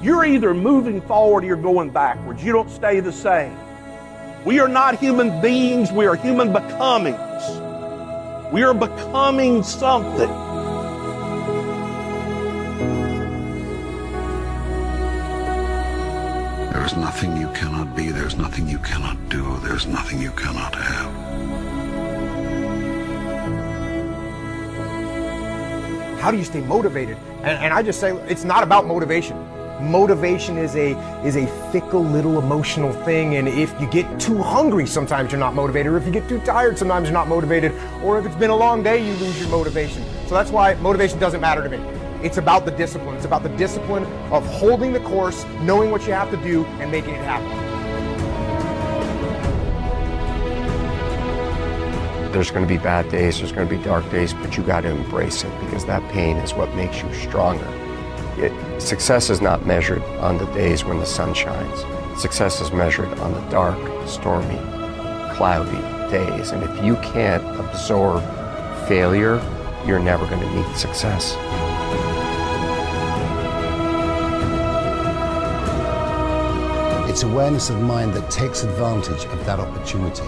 You're either moving forward or you're going backwards. You don't stay the same. We are not human beings, we are human becomings. We are becoming something. There is nothing you cannot be, there's nothing you cannot do, there's nothing you cannot have. How do you stay motivated? And I just say it's not about motivation. Motivation is a fickle little emotional thing, and if you get too hungry, sometimes you're not motivated, or if you get too tired, sometimes you're not motivated, or if it's been a long day, you lose your motivation. So that's why motivation doesn't matter to me. It's about the discipline. It's about the discipline of holding the course, knowing what you have to do, and making it happen. There's going to be bad days, there's going to be dark days, but you got to embrace it, because that pain is what makes you stronger. Success is not measured on the days when the sun shines. Success is measured on the dark, stormy, cloudy days. And if you can't absorb failure, you're never going to meet success. It's awareness of mind that takes advantage of that opportunity.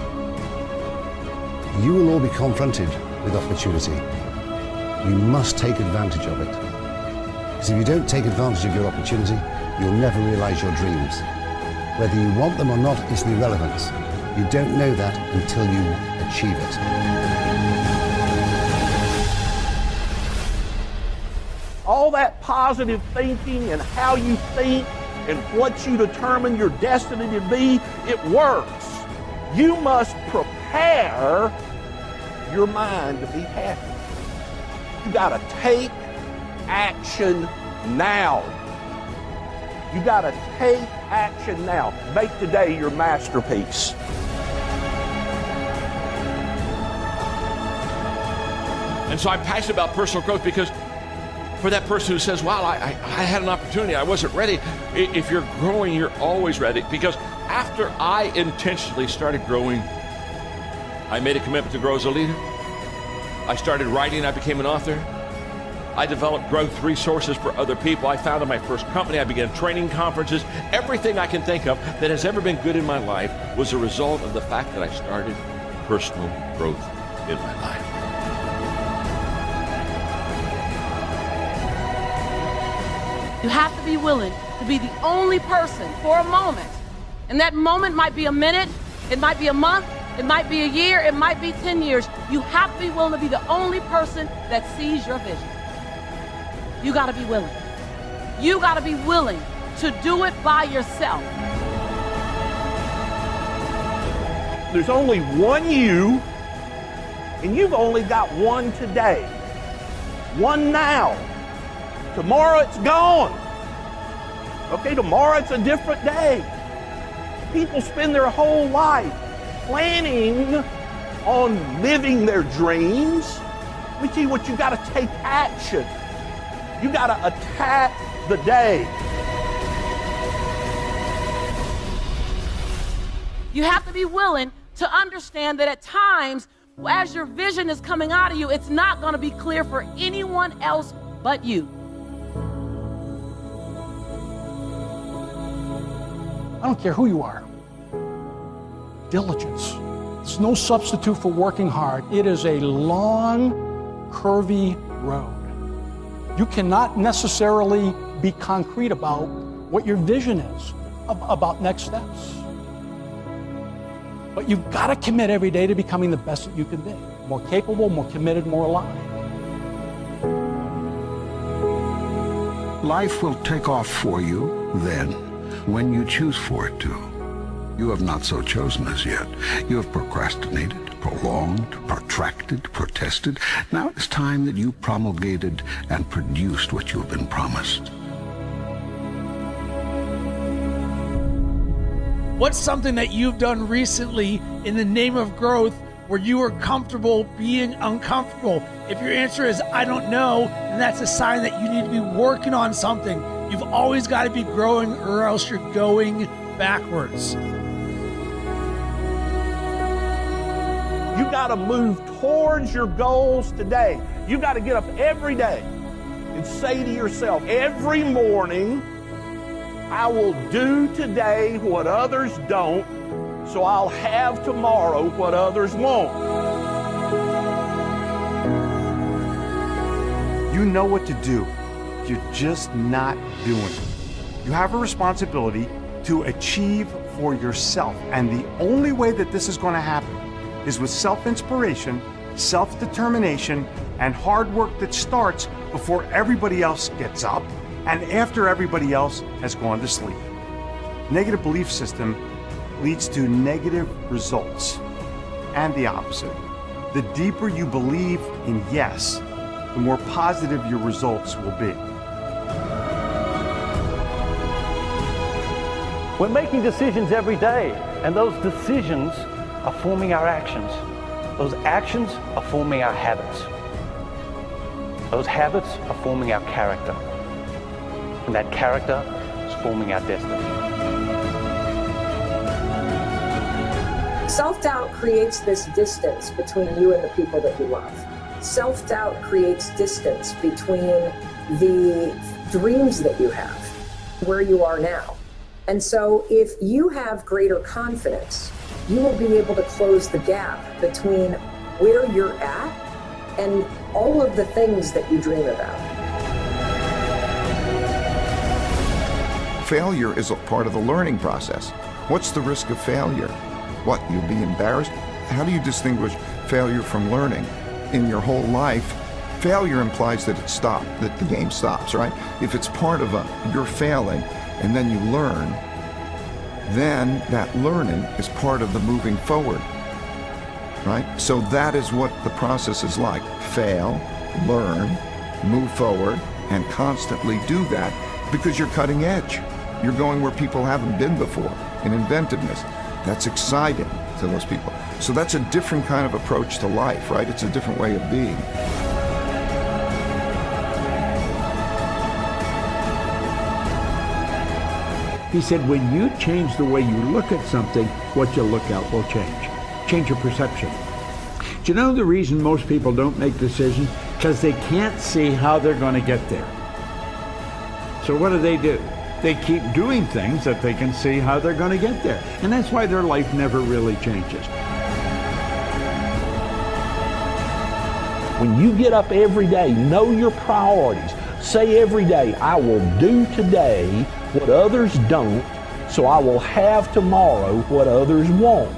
You will all be confronted with opportunity. You must take advantage of it. Because if you don't take advantage of your opportunity, you'll never realize your dreams. Whether you want them or not is the irrelevance. You don't know that until you achieve it. All that positive thinking and how you think and what you determine your destiny to be, it works. You must prepare your mind to be happy. You gotta take action now. You gotta take action now. Make today your masterpiece. And so I'm passionate about personal growth, because for that person who says, wow, I had an opportunity, I wasn't ready. If you're growing, you're always ready. Because after I intentionally started growing, I made a commitment to grow as a leader. I started writing, I became an author. I developed growth resources for other people. I founded my first company. I began training conferences. Everything I can think of that has ever been good in my life was a result of the fact that I started personal growth in my life. You have to be willing to be the only person for a moment. And that moment might be a minute, it might be a month, it might be a year, it might be 10 years. You have to be willing to be the only person that sees your vision. You gotta be willing. You gotta be willing to do it by yourself. There's only one you, and you've only got one today. One now. Tomorrow it's gone. Okay, tomorrow it's a different day. People spend their whole life planning on living their dreams. Let me tell you what, you gotta take action. You gotta attack the day. You have to be willing to understand that at times, as your vision is coming out of you, it's not gonna be clear for anyone else but you. I don't care who you are. Diligence. It's no substitute for working hard. It is a long, curvy road. You cannot necessarily be concrete about what your vision is, about next steps. But you've got to commit every day to becoming the best that you can be. More capable, more committed, more alive. Life will take off for you then, when you choose for it to. You have not so chosen as yet. You have procrastinated, prolonged, protracted, protested. Now it's time that you promulgated and produced what you have been promised. What's something that you've done recently in the name of growth where you are comfortable being uncomfortable? If your answer is, I don't know, then that's a sign that you need to be working on something. You've always got to be growing, or else you're going backwards. You got to move towards your goals today. You got to get up every day and say to yourself every morning, I will do today what others don't, so I'll have tomorrow what others won't. You know what to do. You're just not doing it. You have a responsibility to achieve for yourself. And the only way that this is going to happen is with self-inspiration, self-determination, and hard work that starts before everybody else gets up and after everybody else has gone to sleep. Negative belief system leads to negative results, and the opposite. The deeper you believe in yes, the more positive your results will be. We're making decisions every day, and those decisions are forming our actions. Those actions are forming our habits. Those habits are forming our character. And that character is forming our destiny. Self-doubt creates this distance between you and the people that you love. Self-doubt creates distance between the dreams that you have, where you are now. And so if you have greater confidence, you will be able to close the gap between where you're at and all of the things that you dream about. Failure is a part of the learning process. What's the risk of failure? What, you'll be embarrassed? How do you distinguish failure from learning? In your whole life, failure implies that it stopped, that the game stops, right? If it's part of you're failing and then you learn, then that learning is part of the moving forward, right? So that is what the process is like. Fail, learn, move forward, and constantly do that because you're cutting edge. You're going where people haven't been before in inventiveness. That's exciting to those people. So that's a different kind of approach to life, right? It's a different way of being. He said, when you change the way you look at something, what you look at will change. Change your perception. Do you know the reason most people don't make decisions? Because they can't see how they're going to get there. So what do? They keep doing things that they can see how they're going to get there. And that's why their life never really changes. When you get up every day, know your priorities. Say every day, I will do today what others don't, so I will have tomorrow what others won't.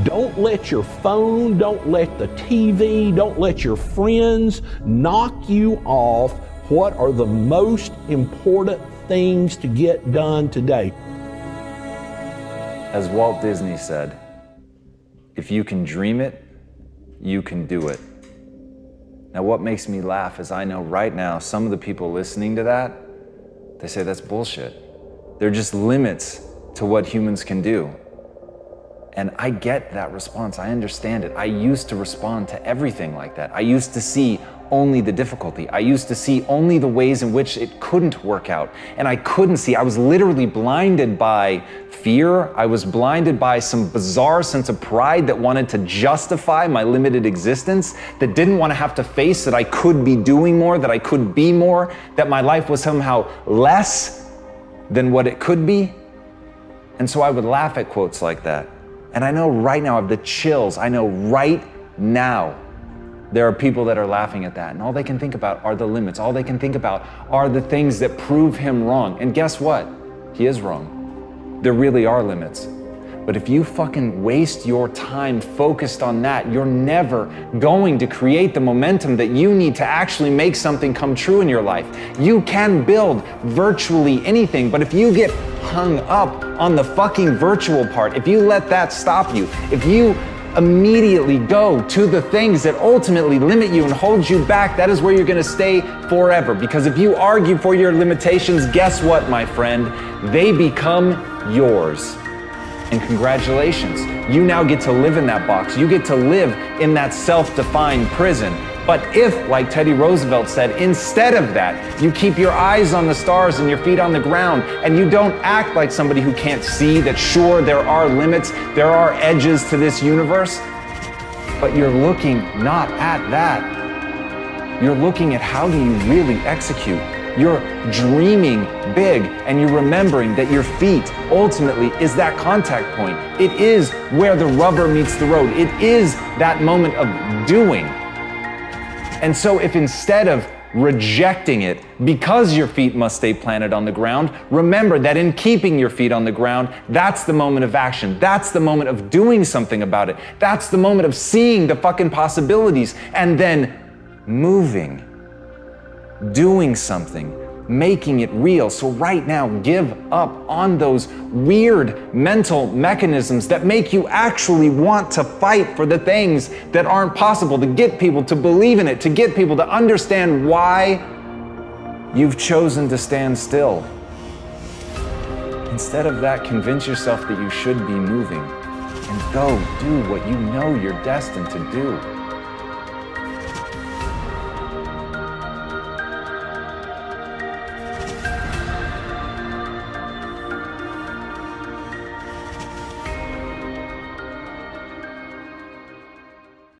Don't let your phone, don't let the TV, don't let your friends knock you off what are the most important things to get done today. As Walt Disney said, if you can dream it, you can do it. Now what makes me laugh is I know right now some of the people listening to that, they say that's bullshit. They're just limits to what humans can do. And I get that response, I understand it. I used to respond to everything like that. I used to see only the difficulty. I used to see only the ways in which it couldn't work out. And I couldn't see, I was literally blinded by fear. I was blinded by some bizarre sense of pride that wanted to justify my limited existence, that didn't want to have to face that I could be doing more, that I could be more, that my life was somehow less than what it could be. And so I would laugh at quotes like that. And I know right now I have the chills. I know right now there are people that are laughing at that, and all they can think about are the limits. All they can think about are the things that prove him wrong. And guess what? He is wrong. There really are limits. But if you fucking waste your time focused on that, you're never going to create the momentum that you need to actually make something come true in your life. You can build virtually anything, but if you get hung up on the fucking virtual part, if you let that stop you, if you immediately go to the things that ultimately limit you and hold you back, that is where you're gonna stay forever. Because if you argue for your limitations, guess what, my friend? They become yours. And congratulations, you now get to live in that box. You get to live in that self-defined prison. But if, like Teddy Roosevelt said, instead of that, you keep your eyes on the stars and your feet on the ground, and you don't act like somebody who can't see that sure, there are limits, there are edges to this universe, but you're looking not at that. You're looking at how do you really execute You're dreaming big, and you're remembering that your feet ultimately is that contact point. It is where the rubber meets the road. It is that moment of doing. And so if instead of rejecting it because your feet must stay planted on the ground, remember that in keeping your feet on the ground, that's the moment of action. That's the moment of doing something about it. That's the moment of seeing the fucking possibilities and then moving, doing something, making it real. So right now, give up on those weird mental mechanisms that make you actually want to fight for the things that aren't possible, to get people to believe in it, to get people to understand why you've chosen to stand still. Instead of that, convince yourself that you should be moving and go do what you know you're destined to do.